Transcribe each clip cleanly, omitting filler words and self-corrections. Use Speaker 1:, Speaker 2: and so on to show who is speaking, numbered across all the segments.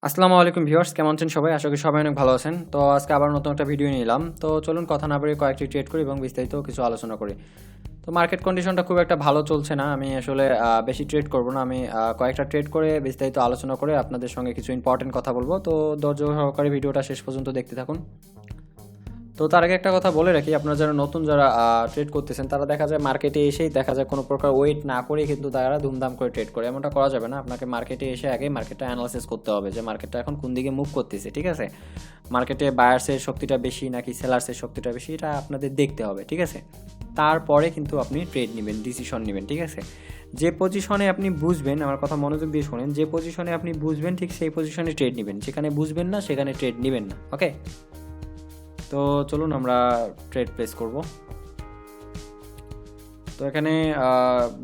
Speaker 1: আসসালামু আলাইকুম ভিউয়ার্স, কেমন আছেন সবাই? আশা করি সবাই অনেক ভালো আছেন। তো আজকে আবার নতুন একটা ভিডিও নিলাম। তো চলুন কথা না বাড়িয়ে কয়েকটি ট্রেড করি এবং বিস্তারিত কিছু আলোচনা করি। তো মার্কেট কন্ডিশনটা খুব একটা ভালো চলছে না। আমি আসলে বেশি ট্রেড করব না। আমি কয়েকটা ট্রেড করে বিস্তারিত আলোচনা করে আপনাদের সঙ্গে কিছু ইম্পর্টেন্ট কথা বলবো। তো ধৈর্য সহকারে ভিডিওটা শেষ পর্যন্ত দেখতে থাকুন। তো তার আগে একটা কথা বলে রাখি, আপনারা যারা ট্রেড করতেছেন তারা দেখা যায় মার্কেটে এসেই দেখা যায় কোনো প্রকার ওয়েট না করে কিন্তু তারা ধুমধাম করে ট্রেড করে, এমনটা করা যাবে না। আপনাকে মার্কেটে এসে আগে মার্কেটটা অ্যানালাইসিস করতে হবে যে মার্কেটটা এখন কোন দিকে মুভ করতেছে, ঠিক আছে? মার্কেটে বায়ার্সের শক্তিটা বেশি নাকি সেলার্সের শক্তিটা বেশি, এটা আপনাদের দেখতে হবে, ঠিক আছে? তারপরে কিন্তু আপনি ট্রেড নেবেন, ডিসিশন নেবেন, ঠিক আছে? যে পজিশনে আপনি বুঝবেন, আমার কথা মনোযোগ দিয়ে শোনেন, যে পজিশনে আপনি বুঝবেন ঠিক সেই পজিশনে ট্রেড নেবেন, যেখানে বুঝবেন না সেখানে ট্রেড নেবেন না, ওকে? তো চলুন আমরা ট্রেড প্লেস করব। তো এখানে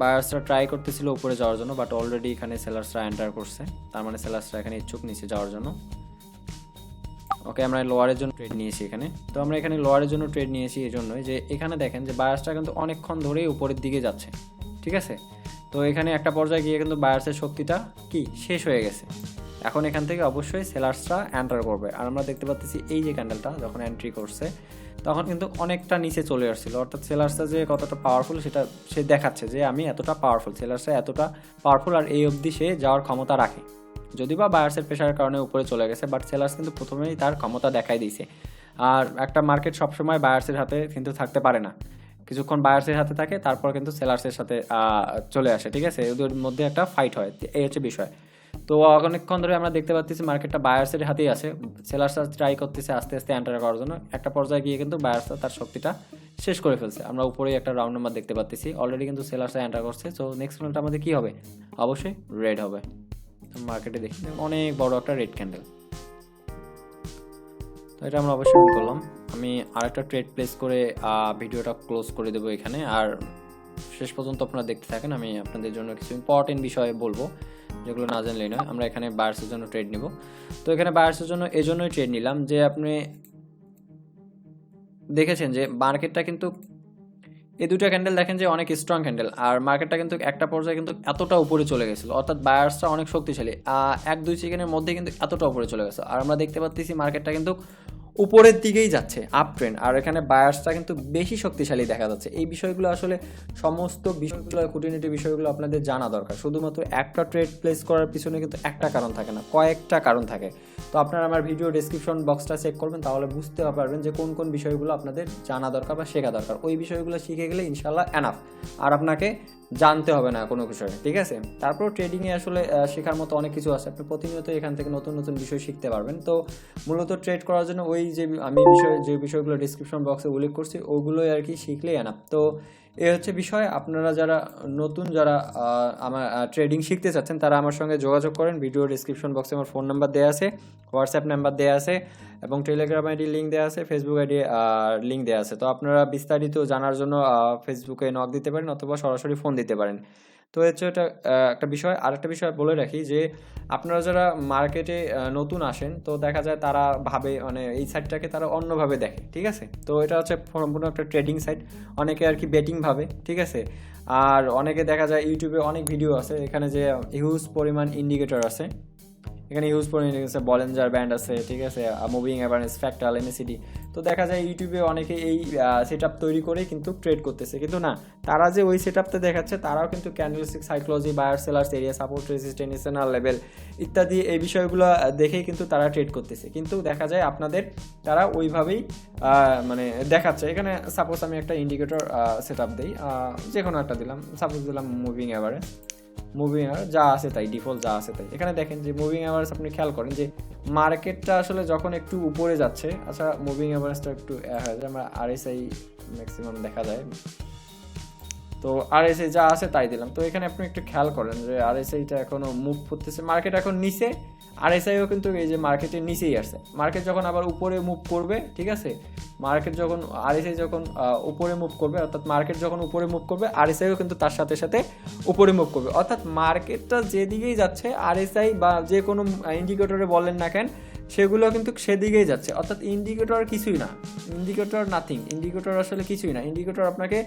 Speaker 1: বায়ার্সরা ট্রাই করতেছিল উপরে যাওয়ার জন্য, বাট অলরেডি এখানে সেলার্সরা এন্টার করছে, তার মানে সেলার্সরা এখানে ইচ্ছুক নিচে যাওয়ার জন্য। ওকে, আমরা লোয়ারের জন্য ট্রেড নিয়েছি এখানে। তো আমরা এখানে লোয়ারের জন্য ট্রেড নিয়েছি এই জন্যই যে এখানে দেখেন যে বায়ার্সটা কিন্তু অনেকক্ষণ ধরেই উপরের দিকে যাচ্ছে, ঠিক আছে? তো এখানে একটা পর্যায়ে গিয়ে কিন্তু বায়ার্সের শক্তিটা কি শেষ হয়ে গেছে। এখন এখান থেকে অবশ্যই সেলার্সরা এন্টার করবে। আর আমরা দেখতে পাচ্ছি এই যে ক্যান্ডেলটা যখন এন্ট্রি করছে তখন কিন্তু অনেকটা নিচে চলে আসছিল, অর্থাৎ সেলার্সরা যে কতটা পাওয়ারফুল সেটা সে দেখাচ্ছে যে আমি এতটা পাওয়ারফুল, সেলার্সরা এতটা পাওয়ারফুল আর এই অবধি সে যাওয়ার ক্ষমতা রাখে। যদি বা বায়ার্সের প্রেশারের কারণে উপরে চলে গেছে, বাট সেলার্স কিন্তু প্রথমেই তার ক্ষমতা দেখাই দিয়েছে। আর একটা মার্কেট সবসময় বায়ার্সের হাতে কিন্তু থাকতে পারে না, কিছুক্ষণ বায়ার্সের হাতে থাকে তারপর কিন্তু সেলার্সের সাথে চলে আসে, ঠিক আছে? ওদের মধ্যে একটা ফাইট হয়, এই হচ্ছে বিষয়। তো অনেকক্ষণ ধরে আমরা দেখতে পাচ্ছি মার্কেটটা বায়ার্সের হাতেই আছে, সেলার্সরা ট্রাই করতেছে আস্তে আস্তে এন্টার করার জন্য। একটা পর্যায়ে গিয়ে কিন্তু বায়ার্সরা তার শক্তিটা শেষ করে ফেলছে। আমরা উপরেই একটা রাউন্ড নাম্বার দেখতে পাচ্ছি, অলরেডি কিন্তু সেলার্সরা এন্টার করছে। সো নেক্সট ক্যান্ডেলটা আমাদের কী হবে? অবশ্যই রেড হবে। মার্কেটে দেখি অনেক বড় একটা রেড ক্যান্ডেল, তো এটা আমরা অবশ্যই করলাম। আমি আরেকটা ট্রেড প্লেস করে ভিডিওটা ক্লোজ করে দেবো এখানে। আর শেষ পর্যন্ত আপনারা দেখতে থাকেন, আমি আপনাদের জন্য কিছু ইম্পর্টেন্ট বিষয় বলবো যেগুলো না জানলেই নয়। আমরা এখানে বায়ার্সের জন্য ট্রেড নিব। তো এখানে বায়ার্সের জন্য এই জন্যই ট্রেড নিলাম যে আপনি দেখেছেন যে মার্কেটটা কিন্তু এই দুটো ক্যান্ডেল দেখেন যে অনেক স্ট্রং ক্যান্ডেল, আর মার্কেটটা কিন্তু একটা পর্যায়ে কিন্তু এতটা উপরে চলে গেছিলো, অর্থাৎ বায়ার্সটা অনেক শক্তিশালী, এক দুই সেকেন্ডের মধ্যে কিন্তু এতটা উপরে চলে গেছে। আর আমরা দেখতে পাচ্ছি মার্কেটটা কিন্তু উপরের দিকেই যাচ্ছে, আপ ট্রেন্ড, আর এখানে বায়ার্সটা কিন্তু বেশি শক্তিশালী দেখা যাচ্ছে। এই বিষয়গুলো আসলে সমস্ত বিষয়গুলো, খুঁটিনাটি বিষয়গুলো আপনাদের জানা দরকার। শুধুমাত্র একটা ট্রেড প্লেস করার পিছনে কিন্তু একটা কারণ থাকে না, কয়েকটা কারণ থাকে। তো আপনারা আমার ভিডিও ডেসক্রিপশন বক্সটা চেক করবেন, তাহলে বুঝতে পারবেন যে কোন কোন বিষয়গুলো আপনাদের জানা দরকার বা শেখা দরকার। ওই বিষয়গুলো শিখে গেলে ইনশাল্লাহ এনাফ, আর আপনাকে জানতে হবে না কোনো বিষয়ে, ঠিক আছে? তারপর ট্রেডিংয়ে আসলে শেখার মতো অনেক কিছু আছে, আপনি প্রতিনিয়ত এখান থেকে নতুন নতুন বিষয় শিখতে পারবেন। তো মূলত ট্রেড করার জন্য ওই যে আমি যে বিষয়গুলো ডিসক্রিপশন বক্সে উল্লেখ করছি ওগুলোই আর কি শিখলেই এনাফ। তো এ হচ্ছে বিষয়। আপনারা যারা নতুন, যারা আমার ট্রেডিং শিখতে চাচ্ছেন তারা আমার সঙ্গে যোগাযোগ করেন। ভিডিও ডিসক্রিপশন বক্সে আমার ফোন নাম্বার দেওয়া আছে, হোয়াটসঅ্যাপ নাম্বার দেওয়া আছে, এবং টেলিগ্রাম আইডি লিঙ্ক দেওয়া আছে, ফেসবুক আইডি লিঙ্ক দেওয়া আছে। তো আপনারা বিস্তারিত জানার জন্য ফেসবুকে নক দিতে পারেন অথবা সরাসরি ফোন দিতে পারেন। তো হচ্ছে এটা একটা বিষয়। আরেকটা বিষয় বলে রাখি যে আপনারা যারা মার্কেটে নতুন আসেন, তো দেখা যায় তারা ভাবে মানে এই সাইটটাকে তারা অন্যভাবে দেখে, ঠিক আছে? তো এটা হচ্ছে সম্পূর্ণ একটা ট্রেডিং সাইট, অনেকে আর কি বেটিং ভাবে, ঠিক আছে? আর অনেকে দেখা যায় ইউটিউবে অনেক ভিডিও আছে, এখানে যে হিউজ পরিমাণ ইন্ডিকেটর আছে, এখানে হিউজ পরিমাণ আছে, বলেঞ্জার ব্যান্ড আছে, ঠিক আছে, মুভিং অ্যাভারেজ, ফ্র্যাক্টাল, এমএসিডি। তো দেখা যায় ইউটিউবে অনেকে এই সেট আপ তৈরি করেই কিন্তু ট্রেড করতেছে, কিন্তু না, তারা যে ওই সেট আপটা দেখাচ্ছে তারাও কিন্তু candlestick psychology, buyer sellers area, support, resistance, internal level ইত্যাদি এই বিষয়গুলো দেখেই কিন্তু তারা ট্রেড করতেছে। কিন্তু দেখা যায় আপনাদের তারা ওইভাবেই মানে দেখাচ্ছে। এখানে সাপোজ আমি একটা ইন্ডিকেটর সেট আপ দিই, যে কোনো একটা দিলাম, সাপোজ দিলাম মুভিং অ্যাভারেজ, মুভিং অ্যাভারেজ যা আছে তাই, ডিফল্ট যা আছে তাই। এখানে দেখেন যে মুভিং অ্যাভারেজ আপনি খেয়াল করেন যে মার্কেটটা আসলে যখন একটু উপরে যাচ্ছে, আচ্ছা মুভিং অ্যাভারেজটা একটু হয়ে যায়, আমরা আরএসআই ম্যাক্সিমাম দেখা যায়, তো আরএসআই যা আছে তাই দিলাম। তো এখানে আপনি একটু খেয়াল করেন যে আরএসআইটা এখনও মুভ করতেছে, মার্কেট এখন নিচে, আরএসআইও কিন্তু এই যে মার্কেটের নিচেই আসছে। মার্কেট যখন আবার উপরে মুভ করবে, ঠিক আছে, মার্কেট যখন আরএসআই যখন উপরে মুভ করবে, অর্থাৎ মার্কেট যখন উপরে মুভ করবে আরএসআইও কিন্তু তার সাথে সাথে উপরে মুভ করবে। অর্থাৎ মার্কেটটা যেদিকেই যাচ্ছে আরএসআই বা যে কোনো ইন্ডিকেটরে বলেন না কেন, সেগুলো কিন্তু সেদিকেই যাচ্ছে, অর্থাৎ ইন্ডিকেটর কিছুই না, ইন্ডিকেটর নাথিং, ইন্ডিকেটর আসলে কিছুই না। ইন্ডিকেটর আপনাকে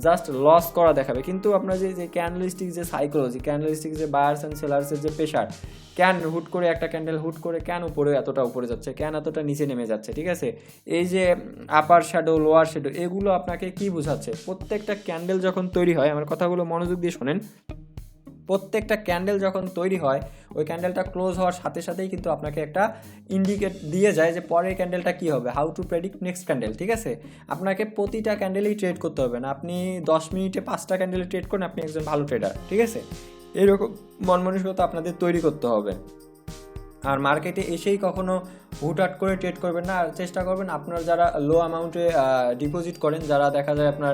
Speaker 1: জাস্ট লস করা দেখাবে, কিন্তু আপনার যে ক্যান্ডেলস্টিক যে সাইকোলজি, ক্যান্ডেলস্টিক যে বায়ার্স অ্যান্ড সেলার্সের যে প্রেশার, কেন হুট করে একটা ক্যান্ডেল হুট করে কেন উপরে এতটা উপরে যাচ্ছে, কেন এতটা নিচে নেমে যাচ্ছে, ঠিক আছে, এই যে আপার শ্যাডো লোয়ার শ্যাডো, এগুলো আপনাকে কি বোঝাচ্ছে? প্রত্যেকটা ক্যান্ডেল যখন তৈরি হয়, আমার কথাগুলো মনোযোগ দিয়ে শোনেন, প্রত্যেকটা ক্যান্ডেল যখন তৈরি হয় ওই ক্যান্ডেলটা ক্লোজ হওয়ার সাথে সাথেই কিন্তু আপনাকে একটা ইন্ডিকেট দিয়ে যায় যে পরের ক্যান্ডেলটা কী হবে, how to predict next candle, ঠিক আছে। আপনাকে প্রতিটা ক্যান্ডেলেই ট্রেড করতে হবে না, আপনি 10 মিনিটে 5টা ক্যান্ডেলে ট্রেড করেন, আপনি একজন ভালো ট্রেডার, ঠিক আছে। এরকম মন মানসিকতা আপনাদের তৈরি করতে হবে। আর মার্কেটে এসেই কখনো হুটহাট করে ট্রেড করবেন না, আর চেষ্টা করবেন আপনার যারা লো অ্যামাউন্টে ডিপোজিট করেন, যারা দেখা যায় আপনার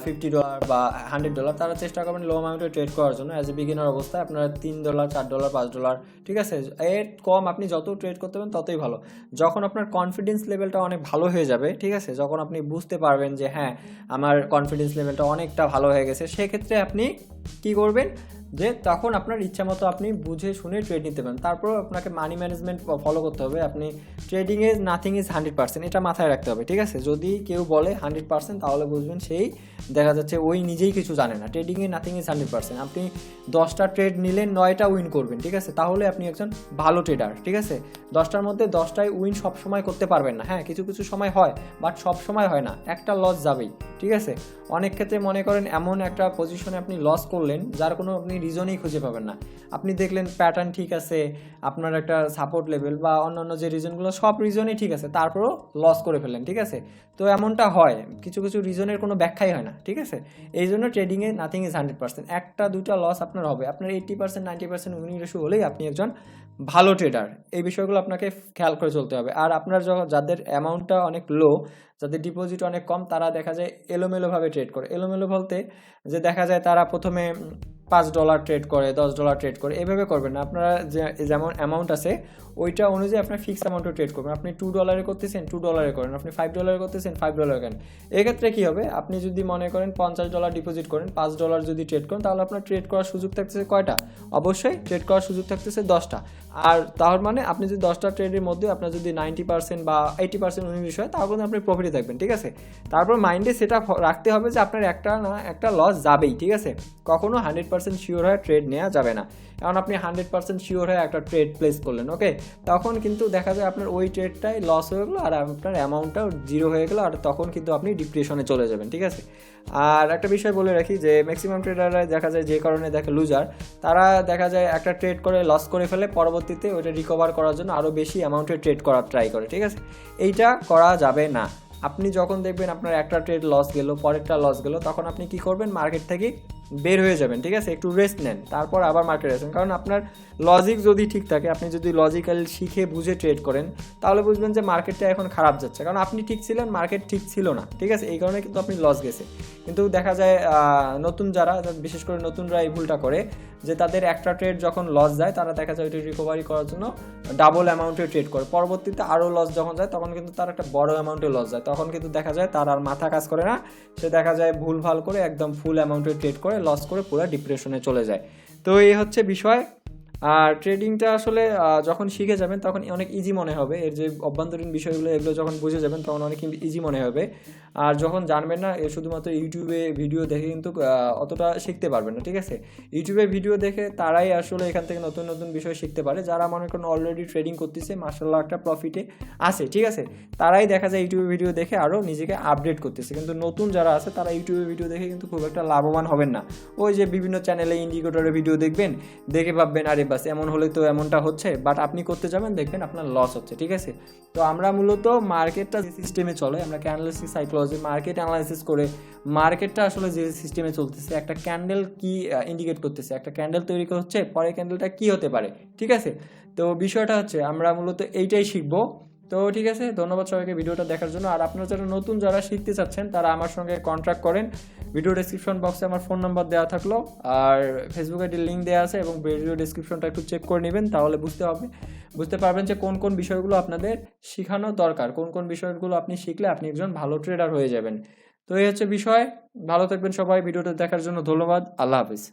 Speaker 1: $50 বা $100, তারা চেষ্টা করবেন লো অ্যামাউন্টে ট্রেড করার জন্য। অ্যাজ এ বিগিনার অবস্থায় আপনার $3, $4, $5, ঠিক আছে, এর কম আপনি যত ট্রেড করতে পারেন ততই ভালো। যখন আপনার কনফিডেন্স লেভেলটা অনেক ভালো হয়ে যাবে, ঠিক আছে, যখন আপনি বুঝতে পারবেন যে হ্যাঁ আমার কনফিডেন্স লেভেলটা অনেকটা ভালো হয়ে গেছে, সেক্ষেত্রে আপনি কী করবেন, যে তখন আপনার ইচ্ছা মতো আপনি বুঝে শুনে ট্রেড নিতে পারেন। তারপর আপনাকে মানি ম্যানেজমেন্ট ফলো করতে হবে। আপনি ট্রেডিংয়ে নাথিং ইজ 100%, এটা মাথায় রাখতে হবে, ঠিক আছে। যদি কেউ বলে 100%, তাহলে বুঝবেন সেই দেখা যাচ্ছে ওই নিজেই কিছু জানে না। ট্রেডিংয়ে নাথিং ইজ 100%। আপনি 10টা ট্রেড নিলেন, 9টা উইন করবেন, ঠিক আছে, তাহলে আপনি একজন ভালো ট্রেডার, ঠিক আছে। 10টার মধ্যে 10টাই উইন সব সময় করতে পারবেন না, হ্যাঁ কিছু কিছু সময় হয়, বাট সব সময় হয় না, একটা লস যাবেই, ঠিক আছে। অনেক ক্ষেত্রে মনে করেন এমন একটা পজিশনে আপনি লস করলেন যার কোনো আপনি রিজনই খুঁজে পাবেন না, আপনি দেখলেন প্যাটার্ন ঠিক আছে, আপনার একটা সাপোর্ট লেভেল বা অন্যান্য যে রিজনগুলো সব রিজনই ঠিক আছে, তারপরেও লস করে ফেললেন, ঠিক আছে। তো এমনটা হয়, কিছু কিছু রিজনের কোনো ব্যাখ্যাই হয় না, ঠিক আছে। এই জন্য ট্রেডিংয়ে নাথিং ইজ 100%। একটা দুটা লস আপনার হবে, আপনার 80% 90% উইনিং রেশিও হলেই আপনি একজন ভালো ট্রেডার। এই বিষয়গুলো আপনাকে খেয়াল করে চলতে হবে। আর আপনার যাদের অ্যামাউন্টটা অনেক লো, যাদের ডিপোজিট অনেক কম, তারা দেখা যায় এলোমেলোভাবে ট্রেড করে। এলোমেলো বলতে যে দেখা যায় তারা প্রথমে $5 ট্রেড করে, $10 ট্রেড করে, এভাবে করবেন না। আপনারা যেমন অ্যামাউন্ট আছে ওইটা অনুযায়ী আপনার ফিক্সড অ্যামাউন্টে ট্রেড করবেন। আপনি $2 করতেছেন $2 করেন, আপনি $5 করতেছেন $5 করেন। এক্ষেত্রে কী হবে, আপনি যদি মনে করেন $50 ডিপোজিট করেন, $5 যদি ট্রেড করেন, তাহলে আপনার ট্রেড করার সুযোগ থাকতেছে কয়টা? অবশ্যই ট্রেড করার সুযোগ থাকতেছে 10টা। আর তার মানে আপনি যদি 10টা ট্রেডের মধ্যে আপনার যদি 90% বা 80% উইনিং রেশিও হয়, তাহলে কিন্তু আপনি প্রফিটে থাকবেন, ঠিক আছে। তারপর মাইন্ডে সেটা রাখতে হবে যে আপনার একটা না একটা লস যাবেই, ঠিক আছে। কখনো 100% শিওর হয়ে ট্রেড নেওয়া যাবে না। কারণ আপনি 100% শিওর হয়ে একটা ট্রেড প্লেস করলেন, ওকে, তখন কিন্তু দেখা যায় আপনার ওই ট্রেডটাই লস হয়ে গেলো আর আপনার অ্যামাউন্টটাও জিরো হয়ে গেলো, আর তখন কিন্তু আপনি ডিপ্রেশনে চলে যাবেন, ঠিক আছে। আর একটা বিষয় বলে রাখি যে ম্যাক্সিমাম ট্রেডাররা দেখা যায় যে কারণে দেখে লুজার, তারা দেখা যায় একটা ট্রেড করে লস করে ফেলে, পরবর্তীতে ওইটা রিকভার করার জন্য আরও বেশি অ্যামাউন্টে ট্রেড করার ট্রাই করে, ঠিক আছে। এইটা করা যাবে না। আপনি যখন দেখবেন আপনার একটা ট্রেড লস গেল, পরেরটা লস গেল, তখন আপনি কি করবেন, মার্কেট থেকে বের হয়ে যাবেন, ঠিক আছে, একটু রেস্ট নেন, তারপর আবার মার্কেটে আসেন। কারণ আপনার লজিক যদি ঠিক থাকে, আপনি যদি লজিক্যাল শিখে বুঝে ট্রেড করেন, তাহলে বুঝবেন যে মার্কেটটা এখন খারাপ যাচ্ছে, কারণ আপনি ঠিক ছিলেন, মার্কেট ঠিক ছিল না, ঠিক আছে, এই কারণে কিন্তু আপনি লস গেছে। কিন্তু দেখা যায় নতুন যারা, বিশেষ করে নতুনরা এই ভুলটা করে যে তাদের একটা ট্রেড যখন লস যায়, তারা দেখা যায় ওইটা রিকভারি করার জন্য ডাবল অ্যামাউন্টে ট্রেড করে, পরবর্তীতে আরও লস যখন যায় তখন কিন্তু তার একটা বড় অ্যামাউন্টে লস যায়, তখন কিন্তু দেখা যায় তার আর মাথা কাজ করে না, সে দেখা যায় ভুলভাল করে একদম ফুল অ্যামাউন্টে ট্রেড করে লস করে পুরো ডিপ্রেশনে চলে যায়। তো এই হচ্ছে বিষয়। আর ট্রেডিংটা আসলে যখন শিখে যাবেন তখন অনেক ইজি মনে হবে, এর যে অভ্যন্তরীণ বিষয়গুলো এগুলো যখন বুঝে যাবেন তখন অনেক ইজি মনে হবে। আর যখন জানবেন না, এ শুধুমাত্র ইউটিউবে ভিডিও দেখে কিন্তু অতটা শিখতে পারবেন না, ঠিক আছে। ইউটিউবে ভিডিও দেখে তারাই আসলে এখান থেকে নতুন নতুন বিষয় শিখতে পারে, যারা মনে করেন অলরেডি ট্রেডিং করতেছে, মাশাআল্লাহ একটা প্রফিটে আছে, ঠিক আছে, তারাই দেখা যায় ইউটিউবে ভিডিও দেখে আরও নিজেকে আপডেট করতেছে। কিন্তু নতুন যারা আছে তারা ইউটিউবে ভিডিও দেখে কিন্তু খুব একটা লাভবান হবেন না। ওই যে বিভিন্ন চ্যানেলে ইন্ডিকেটরের ভিডিও দেখবেন, দেখে ভাববেন আরে বাস এমন হলে তো এমনটা হচ্ছে, বাট আপনি করতে যাবেন দেখবেন আপনার লস হচ্ছে, ঠিক আছে। তো আমরা মূলত মার্কেটটা যে সিস্টেমে চলে, আমরা ক্যান্ডেলস্টিক সাইকোলজি মার্কেট অ্যানালাইসিস করে মার্কেটটা আসলে যে সিস্টেমে চলতেছে, একটা ক্যান্ডেল কি ইন্ডিকেট করতেছে, একটা ক্যান্ডেল তৈরি হচ্ছে, পরের ক্যান্ডেলটা কি হতে পারে, ঠিক আছে। তো বিষয়টা হচ্ছে আমরা মূলত এইটাই শিখবো। তো ঠিক আছে, ধন্যবাদ সবাইকে ভিডিওটা দেখার জন্য। আর আপনারা যারা নতুন যারা শিখতে চাচ্ছেন তারা আমার সঙ্গে কন্ট্যাক্ট করেন, ভিডিও ডেসক্রিপশন বক্সে আমার ফোন নাম্বার দেওয়া থাকলো, আর ফেসবুক আইডির লিঙ্ক দেওয়া আছে, এবং ভিডিও ডেসক্রিপশনটা একটু চেক করে নেবেন, তাহলে বুঝতে পারবেন যে কোন কোন বিষয়গুলো আপনাদের শেখানো দরকার, কোন কোন বিষয়গুলো আপনি শিখলে আপনি একজন ভালো ট্রেডার হয়ে যাবেন। তো এই হচ্ছে বিষয়। ভালো থাকবেন সবাই, ভিডিওটা দেখার জন্য ধন্যবাদ, আল্লাহ হাফিজ।